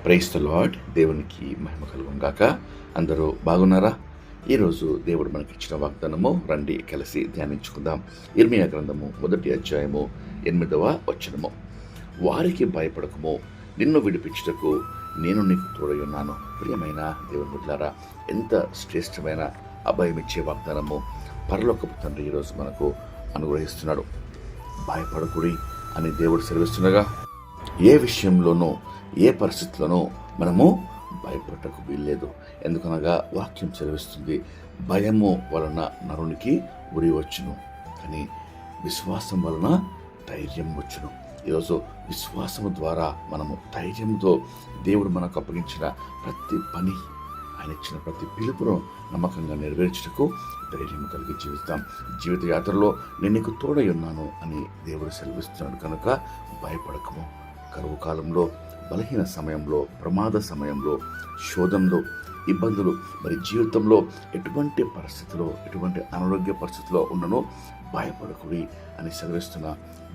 Praise the lord. దేవునికి మహిమ కలుగును గాక. అందరూ బాగున్నారా? ఈరోజు దేవుడు మనకిచ్చిన వాగ్దానము రండి కలిసి ధ్యానించుకుందాం. ఇర్మీయా గ్రంథము 1వ అధ్యాయము 8వ వచనము. వారికి భయపడకము, నిన్ను విడిపించుటకు నేను నీకు తోడై ఉన్నాను. ప్రియమైన దేవుని బిడ్డలారా, ఎంత శ్రేష్టమైన అభయమిచ్చే వాగ్దానము పరలోకపు తండ్రి ఈరోజు మనకు అనుగ్రహిస్తున్నాడు. భయపడకుడి అని దేవుడు సెలవిస్తుండగా, ఏ విషయంలోనూ ఏ పరిస్థితుల్లోనూ మనము భయపడటకు వీల్లేదు. ఎందుకనగా వాక్యం సెలవిస్తుంది, భయము వలన నరునికి ఉరి వచ్చును, కానీ విశ్వాసం వలన ధైర్యం వచ్చును. ఈరోజు విశ్వాసము ద్వారా మనము ధైర్యంతో దేవుడు మనకు అప్పగించిన ప్రతి పని, ఆయన ఇచ్చిన ప్రతి పిలుపును నమ్మకంగా నెరవేర్చుటకు ధైర్యం కలిగి జీవిస్తాం. జీవిత యాత్రలో నేను నీకు తోడై ఉన్నాను అని దేవుడు సెలవిస్తున్నాడు కనుక భయపడకము. కరువు కాలంలో, బలహీన సమయంలో, ప్రమాద సమయంలో, శోధనలో, ఇబ్బందులు, మరి జీవితంలో ఎటువంటి పరిస్థితిలో, ఎటువంటి అనారోగ్య పరిస్థితిలో ఉన్ననో భయపడకుడి అని సెలవిస్తున్న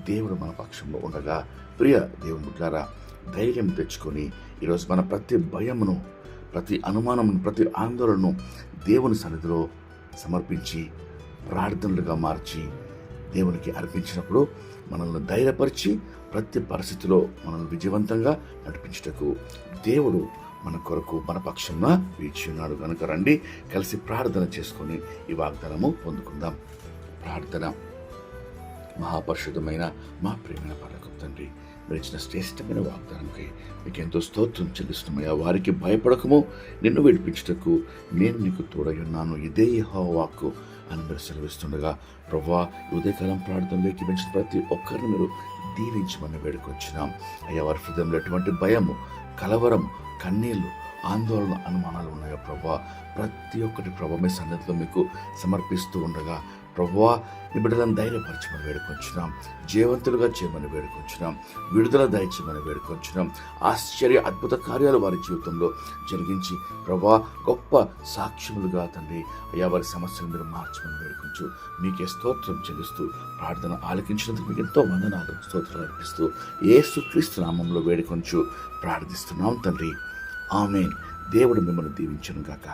దేవుడు మన పక్షంలో ఉండగా, ప్రియ దేవుని బిడ్డలారా, ధైర్యం తెచ్చుకొని ఈరోజు మన ప్రతి భయమును, ప్రతి అనుమానమును, ప్రతి ఆందోళనను దేవుని సన్నిధిలో సమర్పించి ప్రార్థనలుగా మార్చి దేవునికి అర్పించినప్పుడు మనల్ని ధైర్యపరిచి ప్రతి పరిస్థితిలో మనల్ని విజయవంతంగా నడిపించుటకు దేవుడు మన కొరకు మన పక్షంగా వీచి ఉన్నాడు. కనుక రండి కలిసి ప్రార్థన చేసుకొని ఈ వాగ్దానము పొందుకుందాం. ప్రార్థన. మహాపరిశుద్ధమైన మా ప్రియమైన పరలోకపు తండ్రి, మీరు ఇచ్చిన శ్రేష్టమైన వాగ్దానంకై మీకు ఎంతో స్తోత్రం చెల్లిస్తున్నామయ్యా. వారికి భయపడకము, నిన్ను విడిపించుటకు నేను నీకు తోడై ఉన్నాను, ఇదే యెహోవా వాక్కు అని మీరు సెలవిస్తుండగా, ప్రభువా, ఉదయకాలం ప్రార్థనలో ఎక్కించిన ప్రతి ఒక్కరిని మీరు దీవించమని వేడుకొచ్చినాం అయ్యా. వారి హృదయంలో ఎటువంటి భయము, కలవరం, కన్నీళ్లు, ఆందోళన, అనుమానాలు ఉన్నాయో ప్రభువా, ప్రతి ఒక్కటి ప్రభువా మీ సన్నిధిలో మీకు సమర్పిస్తూ ఉండగా, ప్రభువా నీ బిడ్డలను ధైర్యపరచమని వేడుకొంచున్నాం, జీవంతులుగా చేయమని వేడుకొంచున్నాం, విడుదల దయచేయమని వేడుకొంచున్నాం. ఆశ్చర్య అద్భుత కార్యాలు వారి జీవితంలో జరిగించి ప్రభువా గొప్ప సాక్ష్యములుగా తండ్రి అయ్యా వారి సమస్యలు మీరు మార్చమని వేడుకొంచు. మీకే స్తోత్రం చెల్లిస్తూ ప్రార్థన ఆలకించినందుకు మీకు ఎంతో వందనాలు, స్తోత్రాలు అర్పిస్తూ యేసుక్రీస్తు నామంలో వేడుకొంచు ప్రార్థిస్తున్నాం తండ్రి. ఆమేన్. దేవుడు మిమ్మల్ని దీవించును గాక.